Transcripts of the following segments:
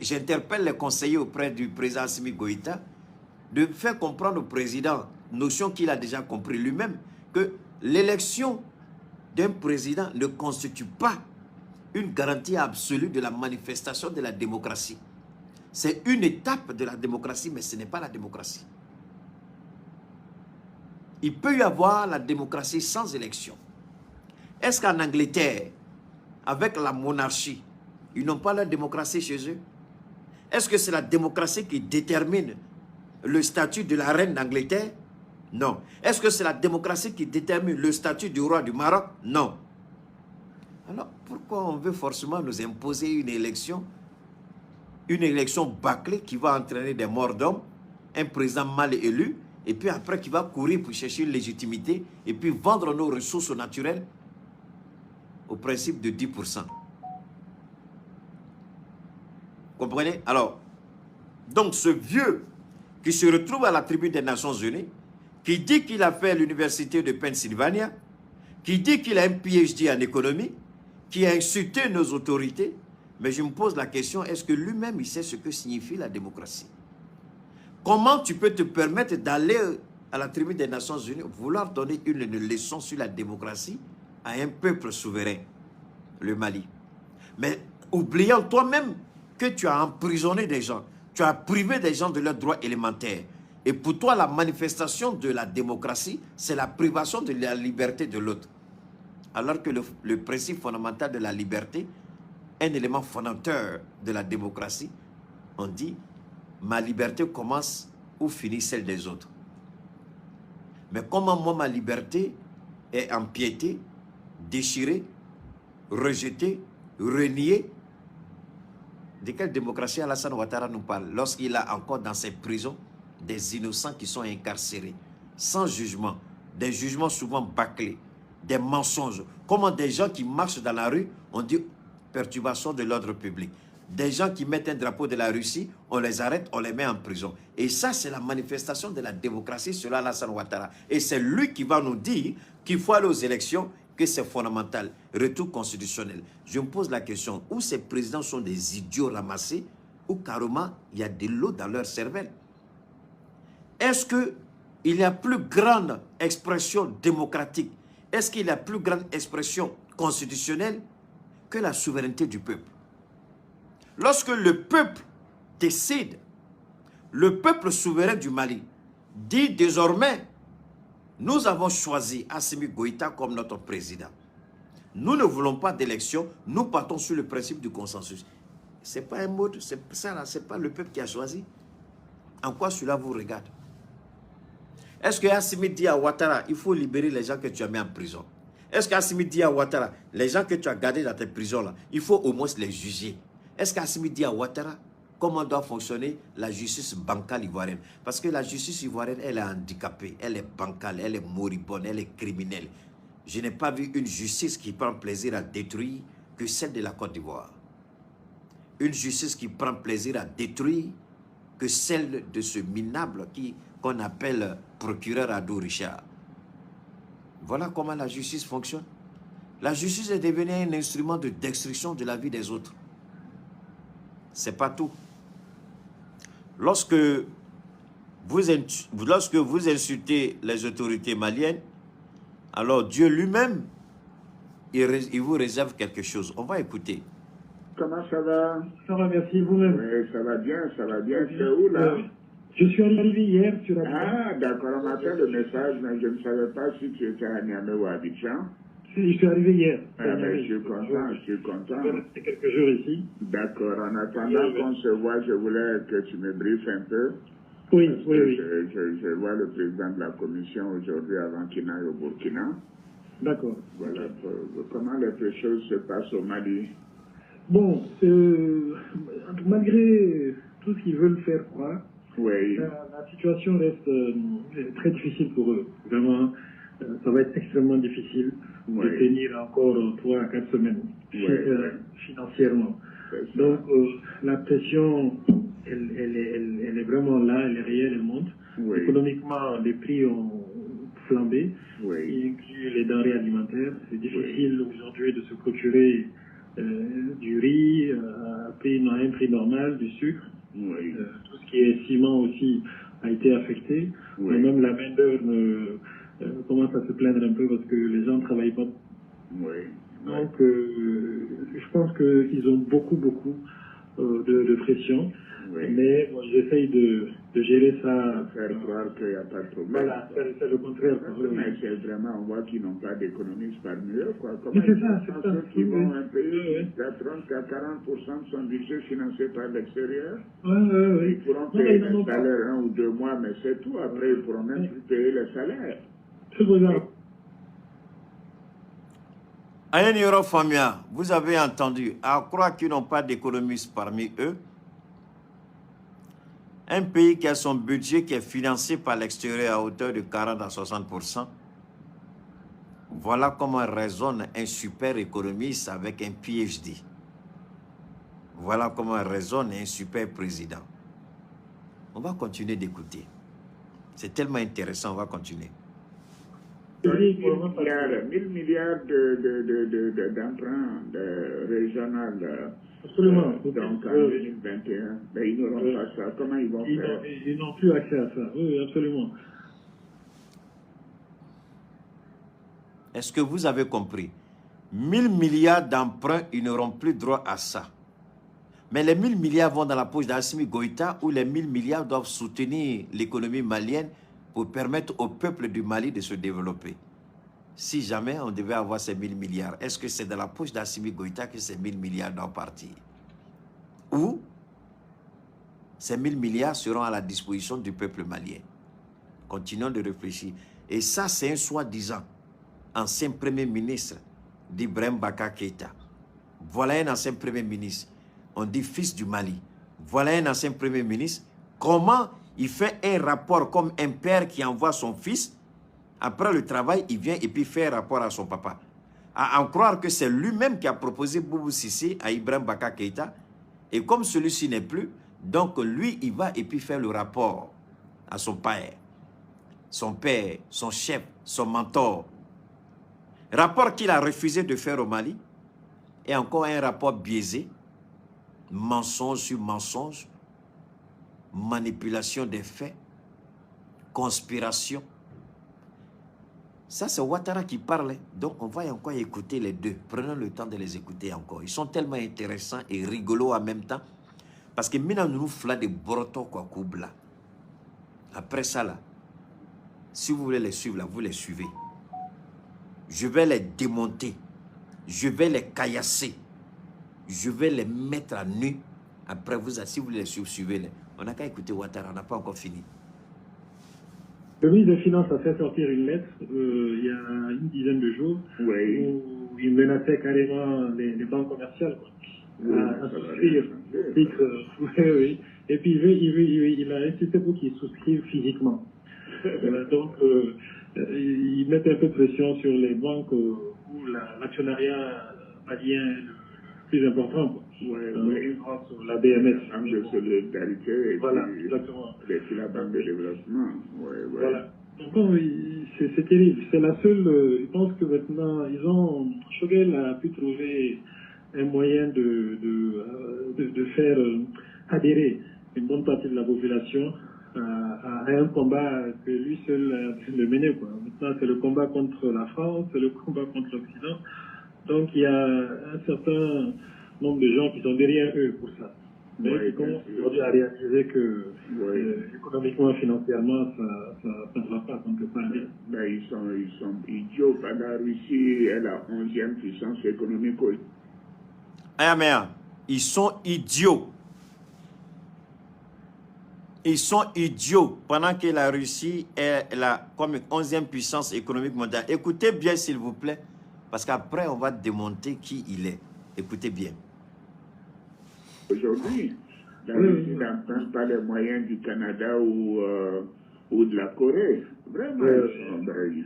j'interpelle les conseillers auprès du président Assimi Goïta de faire comprendre au président, notion qu'il a déjà compris lui-même, que l'élection d'un président ne constitue pas une garantie absolue de la manifestation de la démocratie. C'est une étape de la démocratie, mais ce n'est pas la démocratie. Il peut y avoir la démocratie sans élection. Est-ce qu'en Angleterre, avec la monarchie, ils n'ont pas la démocratie chez eux? Est-ce que c'est la démocratie qui détermine le statut de la reine d'Angleterre? Non. Est-ce que c'est la démocratie qui détermine le statut du roi du Maroc? Non. Alors, pourquoi on veut forcément nous imposer une élection bâclée qui va entraîner des morts d'hommes, un président mal élu, et puis après qui va courir pour chercher une légitimité, et puis vendre nos ressources naturelles au principe de 10%. Comprenez? Alors, donc ce vieux qui se retrouve à la tribune des Nations Unies, qui dit qu'il a fait l'université de Pennsylvania, qui dit qu'il a un PhD en économie, qui a insulté nos autorités, mais je me pose la question, est-ce que lui-même il sait ce que signifie la démocratie? Comment tu peux te permettre d'aller à la tribune des Nations Unies, vouloir donner une leçon sur la démocratie à un peuple souverain, le Mali? Mais oubliant toi-même que tu as emprisonné des gens, tu as privé des gens de leurs droits élémentaires. Et pour toi, la manifestation de la démocratie, c'est la privation de la liberté de l'autre. Alors que le principe fondamental de la liberté, un élément fondateur de la démocratie, on dit, ma liberté commence ou finit celle des autres. Mais comment moi, ma liberté est empiétée, déchirée, rejetée, reniée? De quelle démocratie Alassane Ouattara nous parle lorsqu'il a encore dans ses prisons des innocents qui sont incarcérés, sans jugement, des jugements souvent bâclés, des mensonges. Comment des gens qui marchent dans la rue, on dit perturbation de l'ordre public. Des gens qui mettent un drapeau de la Russie, on les arrête, on les met en prison. Et ça, c'est la manifestation de la démocratie sur Alassane Ouattara. Et c'est lui qui va nous dire qu'il faut aller aux élections, que c'est fondamental, retour constitutionnel. Je me pose la question, où ces présidents sont des idiots ramassés, ou carrément, il y a de l'eau dans leur cervelle. Est-ce qu'il y a plus grande expression démocratique, est-ce qu'il y a plus grande expression constitutionnelle que la souveraineté du peuple? Lorsque le peuple décide, le peuple souverain du Mali dit désormais, nous avons choisi Assimi Goïta comme notre président. Nous ne voulons pas d'élection, nous partons sur le principe du consensus. Ce n'est pas un mode, c'est pas le peuple qui a choisi. En quoi cela vous regarde? Est-ce que Assimi dit à Ouattara, il faut libérer les gens que tu as mis en prison? Est-ce qu'Assimi dit à Ouattara, les gens que tu as gardés dans tes prisons là, il faut au moins les juger? Est-ce qu'Assimi dit à Ouattara comment doit fonctionner la justice bancale ivoirienne? Parce que la justice ivoirienne, elle est handicapée, elle est bancale, elle est moribonde, elle est criminelle. Je n'ai pas vu une justice qui prend plaisir à détruire que celle de la Côte d'Ivoire. Une justice qui prend plaisir à détruire que celle de ce minable qu'on appelle procureur Adou Richard. Voilà comment la justice fonctionne. La justice est devenue un instrument de destruction de la vie des autres. C'est pas tout. Lorsque vous insultez les autorités maliennes, alors Dieu lui-même, il vous réserve quelque chose. On va écouter. Comment ça va? Ça va, merci vous-même. Oui, ça va bien, ça va bien. C'est où là? Je suis arrivé hier sur la... Ah, d'accord, on m'a fait le message, mais je ne savais pas si tu étais à Niamey ou à Abidjan. Si, je suis arrivé hier. Ah, mais je suis content, je suis content. Je vais rester quelques jours ici. D'accord, en attendant qu'on se voit, je voulais que tu me briefes un peu. Oui, Parce oui, que oui. Je vois le président de la commission aujourd'hui avant qu'il aille au Burkina. D'accord. Voilà, comment les choses se passent au Mali? Bon, malgré tout ce qu'ils veulent faire croire, oui. La situation reste très difficile pour eux. Vraiment, ça va être extrêmement difficile de tenir encore 3 à 4 semaines financièrement. Donc, la pression, elle est vraiment là, elle est réelle, elle monte. Économiquement, les prix ont flambé, y inclut les denrées alimentaires. C'est difficile aujourd'hui de se procurer du riz à un prix normal, du sucre. Oui. Tout ce qui est ciment aussi a été affecté. Oui. Et même la main-d'œuvre commence à se plaindre un peu parce que les gens ne travaillent pas. Oui. Donc, je pense qu'ils ont beaucoup de pression. Oui. Mais bon, j'essaye de gérer ça. Faire croire qu'il n'y a pas de problème. Voilà, c'est le contraire. Mais c'est vraiment, on voit qu'ils n'ont pas d'économistes parmi eux. Mais c'est ça, c'est ça. Ceux qui vont un pays, à 30 à 40% de son budget financé par l'extérieur. Oui. Ils pourront payer le salaire 1 ou 2 mois, mais c'est tout. Après, ils pourront même plus payer le salaire. C'est ça. Ayen Yoro Famia, vous avez entendu, à croire qu'ils n'ont pas d'économistes parmi eux. Un pays qui a son budget qui est financé par l'extérieur à hauteur de 40 à 60%. Voilà comment raisonne un super économiste avec un PhD. Voilà comment raisonne un super président. On va continuer d'écouter. C'est tellement intéressant, on va continuer. 1000 milliards d'emprunts régionaux. Absolument. Donc en 2021, ben, ils n'auront pas ça. Comment ils vont faire? Ils n'ont plus accès à ça. Oui, absolument. Est-ce que vous avez compris? 1000 milliards d'emprunts, ils n'auront plus droit à ça. Mais les 1000 milliards vont dans la poche d'Assimi Goïta où les 1000 milliards doivent soutenir l'économie malienne pour permettre au peuple du Mali de se développer. Si jamais on devait avoir ces 1000 milliards, est-ce que c'est dans la poche d'Assimi Goïta que ces 1000 milliards doivent partir? Ou ces 1000 milliards seront à la disposition du peuple malien? Continuons de réfléchir. Et ça, c'est un soi-disant ancien premier ministre d'Ibrahim Baka Keïta. Voilà un ancien premier ministre. On dit fils du Mali. Voilà un ancien premier ministre. Comment il fait un rapport comme un père qui envoie son fils? Après le travail, il vient et puis fait un rapport à son papa. À en croire que c'est lui-même qui a proposé Boubou Sissé à Ibrahim Baka Keïta. Et comme celui-ci n'est plus, donc lui, il va et puis faire le rapport à son père, son chef, son mentor. Rapport qu'il a refusé de faire au Mali. Et encore un rapport biaisé. Mensonge sur mensonge. Manipulation des faits. Conspiration. Ça, c'est Ouattara qui parle. Donc, on va encore écouter les deux. Prenons le temps de les écouter encore. Ils sont tellement intéressants et rigolos en même temps. Parce que maintenant, nous fla de broto quoi koubla. Après ça, là, si vous voulez les suivre, là, vous les suivez. Je vais les démonter. Je vais les caillasser. Je vais les mettre à nu. Après, si vous voulez les suivre, suivez-les. On n'a qu'à écouter Ouattara, on n'a pas encore fini. Le ministre des Finances a fait sortir une lettre il y a une dizaine de jours où il menaçait carrément les banques commerciales à souscrire. Oui. Et puis il a insisté pour qu'ils souscrivent physiquement. Donc, ils mettent un peu de pression sur les banques où l'actionnariat malien est le plus important. La BMS. La Banque de solidarité et voilà, puis, exactement. Et puis la Banque de développement. Voilà. Donc, c'est terrible. C'est la seule. Je pense que maintenant, Choguel a pu trouver un moyen de faire adhérer une bonne partie de la population à un combat que lui seul a pu le mener. Maintenant, c'est le combat contre la France, c'est le combat contre l'Occident. Donc, il y a un certain nombre de gens qui sont derrière eux pour ça. Mais qui commencent aujourd'hui à réaliser que économiquement, financièrement, ça ne va pas, ça ne peut pas aller. Ben, ils sont idiots. La Russie est la 11e puissance économique. Ils sont idiots. Ils sont idiots pendant que la Russie est la 11e puissance économique mondiale. Écoutez bien, s'il vous plaît, parce qu'après, on va démonter qui il est. Écoutez bien. Aujourd'hui, la Russie n'emprunte pas les moyens du Canada ou de la Corée. Vraiment,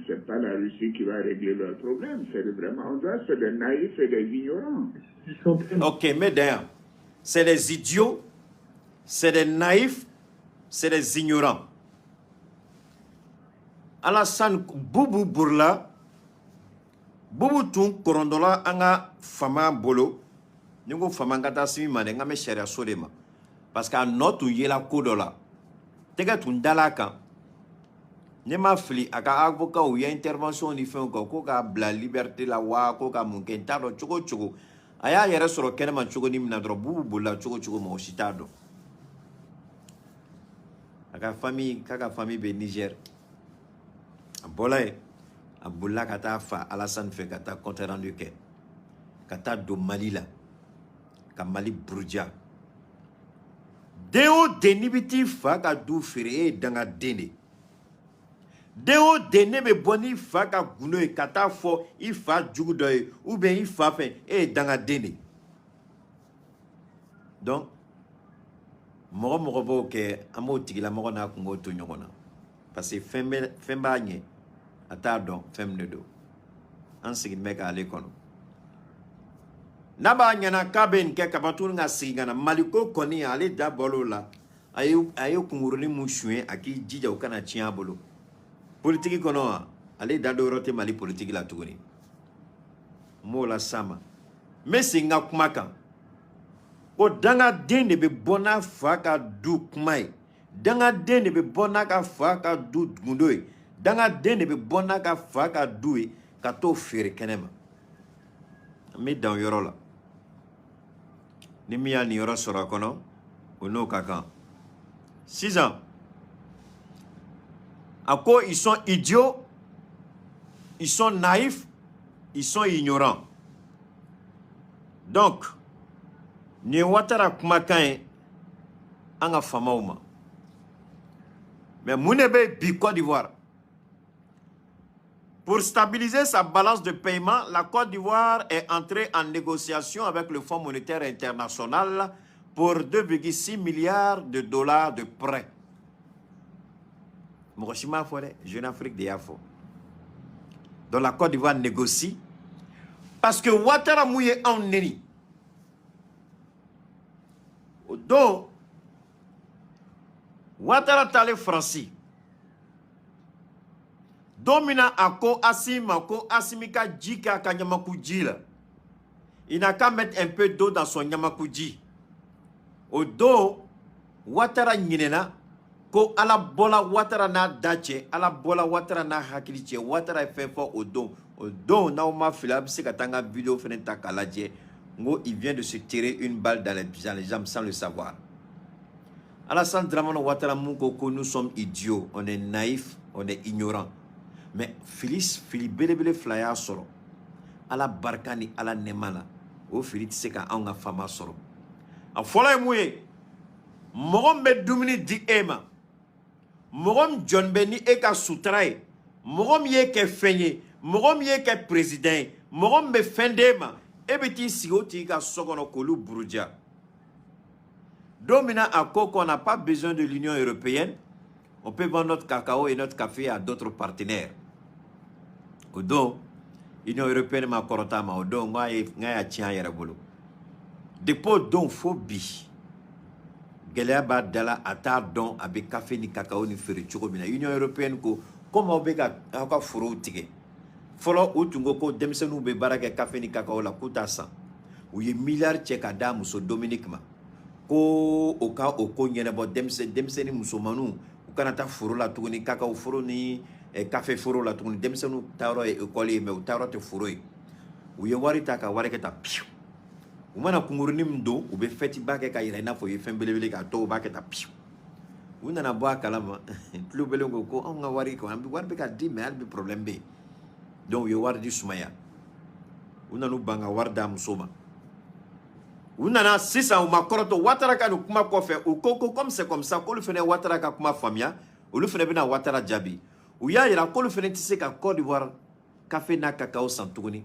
c'est pas la Russie qui va régler leurs problèmes. C'est vraiment, c'est des naïfs et des ignorants. Ok, mais d'ailleurs, c'est des idiots, c'est des naïfs, c'est des ignorants. Alassane Boubou Bourla, Boubou Toun Korondola Anga Fama Bolo, ni ko famangata simi ma de ngame sharia so de ma parce que notu yela ko do la tega tun dala kan ne ma fili aka avocat ou ya intervention ni fait ko ka bla liberté la wa ko ka mun ken ta do chogo aya yere soro kene man chogo ni mina dro bubu la chogo mo shitado aka famille be Niger bolay abulla kata fa Alassane fe kata compte rendu ke kata do Mali la ka Mali burja deo denibiti fa ka du fere danga dene deo dene be boni fa ka guno e kata fo ifa jugu doy ou bien ifa fe e danga dene donc mogo bo ke amo tigila mogo na kungo to nyogona parce que femba nye ata don fem ne do an sigi meka ale kono naba nyana kaben ke kabatu nga siga na maliko koni ale da bolo la ayo kunguruni mushwe aki jija ukana chia bolo politique kono ale da do rote mali politique la tuguni mola sama mesinga kumaka o danga dende be bona faka du kumai danga dende be bona ka faka du gundoi danga dende be bona ka faka du ka to fere kenema mi dan yoro la ni mi ya ni yoro sora kono o no kaka 6 ans à quoi ils sont idiots, ils sont naïfs, ils sont ignorants. Donc, ni watara kumakan anga famauma. Mais Mounebe bi Côte d'Ivoire. Pour stabiliser sa balance de paiement, la Côte d'Ivoire est entrée en négociation avec le Fonds monétaire international pour 2,6 milliards de dollars de prêts. Mokoshima Fore, Jeune Afrique de Yafo. Donc la Côte d'Ivoire négocie parce que Ouattara mouye en neni. Donc, Ouattara tale Franci. Domina ako asima ko asimika jika ka nyamakuji la. Il n'a qu'à mettre un peu d'eau dans son nyamakuji. Au dos, Ouattara nyinena ko ala bola Ouattara na dache, ala bola Ouattara na hakiliche, Ouattara fait fort au don na ma filab se katanga vidéo feneta kalaje, ngo il vient de se tirer une balle dans les jambes sans le savoir. Alassane Dramane Ouattara Mouko, nous sommes idiots, on est naïfs, on est ignorants. Mais Philippe Belebele Flaya soro, ala barkani ala nemala, o Philippe seka anga fama soro. A fola mouye, mogom be dumini di ema. Mogom John Beni eka sutraye, mogom ye ke fenye, mogom ye ke président, mogom be fendema, ebiti sigoti ka sokono kolu burudja. Domina à Coco, on n'a pas besoin de l'Union européenne, on peut vendre notre cacao et notre café à d'autres partenaires. Odo, l'Union européenne m'a korota ma odo, ngaya tient yarabolo. Dépôt don phobie. Geleba dala atar don avec café ni cacao ni feri chokobina. Union européenne ko comment obega aka furo tige. Folo utungo ko demsenu be baraka café ni cacao la kutasa. Uye milliard cheka da muso Dominique ma. Ko oka oko nyene bo demseni muso manu ukanata furo la tuguni cacao furo ni café furo la tuguni demsenu taro e ekoli me taro te furo. Uye warita ka wareketa piu. Umana kunguruni mdo ube feti bake ka iraina fo yefembelebele ka to bake ta piu. Una na boa kalama tlu belongo ko on nga wari ko ambi war be ka di me albi problème be. Donc yo war di sumaya. Una nu banga war da musoma. Una na sisa uma koroto Ouattara ka no kuma ko fe o koko comme c'est comme ça ko le fene Ouattara ka kuma famia o le fene bina Ouattara jabi. Ou ya ira ko le fene tise ka Côte d'Ivoire café na cacao santuguni.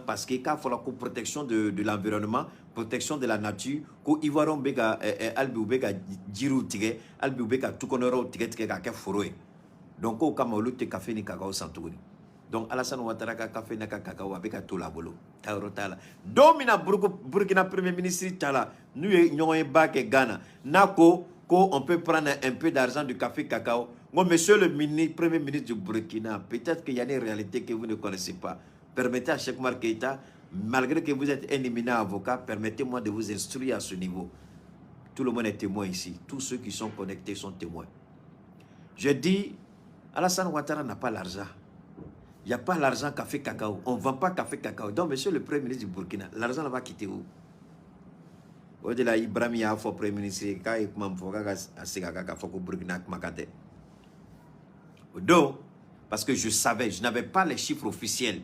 Parce que quand la protection de l'environnement, protection de la nature, ko ivoiron bega albi bega jiru tige, albi bega tukonoro tige tige ka foroe. Donc ko kama lute café ni cacao santuguni. Donc Alassane Ouattara ka café na cacao bega to la bolo. Taurotala. Domina Burkina premier ministre tala, nous y ba ke Ghana. Nako ko on peut prendre un peu d'argent du café cacao. Moi monsieur le premier ministre du Burkina, peut-être qu'il y a des réalités que vous ne connaissez pas. Permettez à Cheikh Oumar Keïta, Malgré que vous êtes un éminent avocat, permettez-moi de vous instruire à ce niveau. Tout le monde est témoin ici. Tous ceux qui sont connectés sont témoins. Je dis, Alassane Ouattara n'a pas l'argent. Il n'y a pas l'argent café cacao. On ne vend pas café cacao. Donc, monsieur le Premier ministre du Burkina, l'argent va quitter où? Au-delà, Ibrahim a fait Premier ministre, quand il m'a fait Burkina. Donc, parce que je savais, je n'avais pas les chiffres officiels.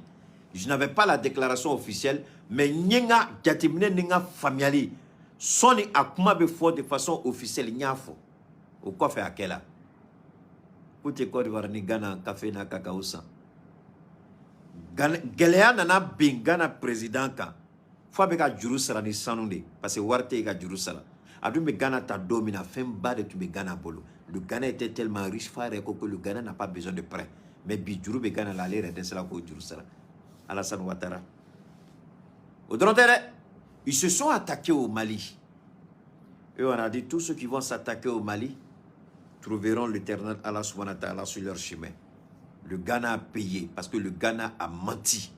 Je n'avais pas la déclaration officielle, mais Nyenga Gatimne Nenga Famiali, Soni Akuma Befo de façon officielle, Nyafo. Au quoi fait à quelle heure? Côté Côte d'Ivoire, ni Ghana, café na cacao sans. Galeya nana bin Ghana président ka. Faut beka Jerusalem ni sanunde, parce que Warte ka Jerusalem. Adu me Ghana ta domina, femba de tu me Ghana bolo. Le Ghana était tellement riche, frère, que le Ghana n'a pas besoin de prêt. Mais Bijuru be Ghana l'aller et c'est là pour Jerusalem. Alassane Ouattara. Ils se sont attaqués au Mali. Et on a dit, tous ceux qui vont s'attaquer au Mali trouveront l'éternel Allah subhanahu wa ta'ala sur leur chemin. Le Ghana a payé parce que le Ghana a menti.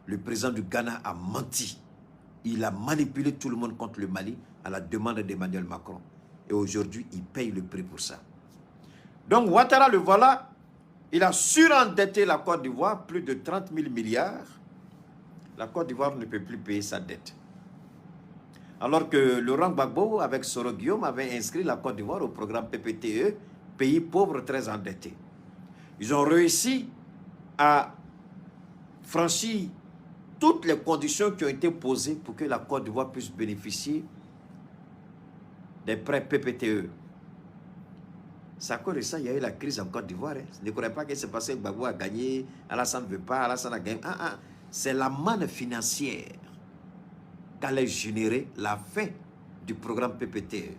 Le président du Ghana a menti. Il a manipulé tout le monde contre le Mali à la demande d'Emmanuel Macron. Et aujourd'hui, il paye le prix pour ça. Donc Ouattara, le voilà, il a surendetté la Côte d'Ivoire, plus de 30 000 milliards. La Côte d'Ivoire ne peut plus payer sa dette. Alors que Laurent Gbagbo, avec Soro Guillaume, avait inscrit la Côte d'Ivoire au programme PPTE, pays pauvre très endetté. Ils ont réussi à franchir toutes les conditions qui ont été posées pour que la Côte d'Ivoire puisse bénéficier des prêts PPTE. C'est à cause de ça, il y a eu la crise en Côte d'Ivoire. Ne croyez pas que c'est parce que Gbagbo a gagné, Alassane ne veut pas, Alassane a gagné. C'est la manne financière qu'allait générer la fin du programme PPTE.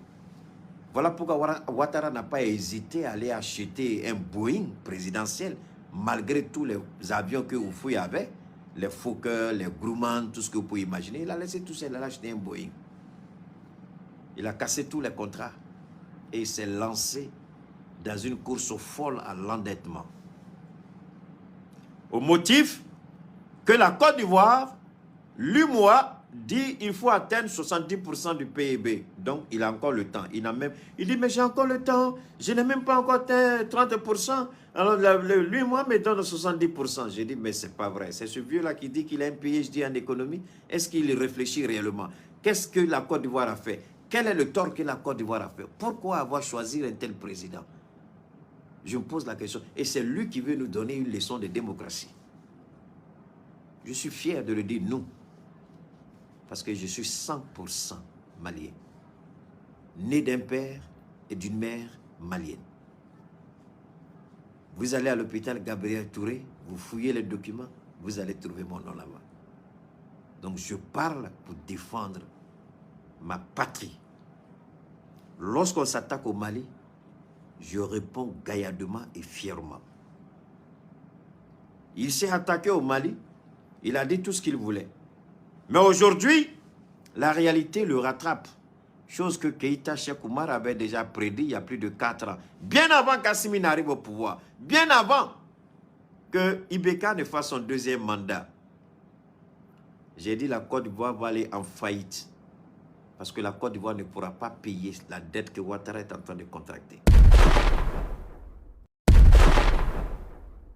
Voilà pourquoi Ouattara n'a pas hésité à aller acheter un Boeing présidentiel, malgré tous les avions que Oufouille avait, les Fokker, les Grumman, tout ce que vous pouvez imaginer. Il a laissé tout ça, il a acheté un Boeing. Il a cassé tous les contrats et il s'est lancé dans une course folle à l'endettement. Au motif que la Côte d'Ivoire, l'UMOA, dit qu'il faut atteindre 70% du PIB. Donc, il a encore le temps. Il dit, mais j'ai encore le temps. Je n'ai même pas encore atteint 30%. Alors, l'UMOA me donne 70%. J'ai dit, mais c'est pas vrai. C'est ce vieux-là qui dit qu'il a un PhD en économie. Est-ce qu'il réfléchit réellement? Qu'est-ce que la Côte d'Ivoire a fait? Quel est le tort que la Côte d'Ivoire a fait? Pourquoi avoir choisi un tel président? Je me pose la question. Et c'est lui qui veut nous donner une leçon de démocratie. Je suis fier de le dire, nous. Parce que je suis 100% malien. Né d'un père et d'une mère malienne. Vous allez à l'hôpital Gabriel Touré, vous fouillez les documents, vous allez trouver mon nom là-bas. Donc je parle pour défendre ma patrie. Lorsqu'on s'attaque au Mali, je réponds gaillardement et fièrement. Il s'est attaqué au Mali, il a dit tout ce qu'il voulait. Mais aujourd'hui, la réalité le rattrape. Chose que Keïta Cheikh Oumar avait déjà prédit il y a plus de 4 ans. Bien avant qu'Assimi n'arrive au pouvoir. Bien avant que Ibeka ne fasse son deuxième mandat. J'ai dit la Côte d'Ivoire va aller en faillite. Parce que la Côte d'Ivoire ne pourra pas payer la dette que Ouattara est en train de contracter.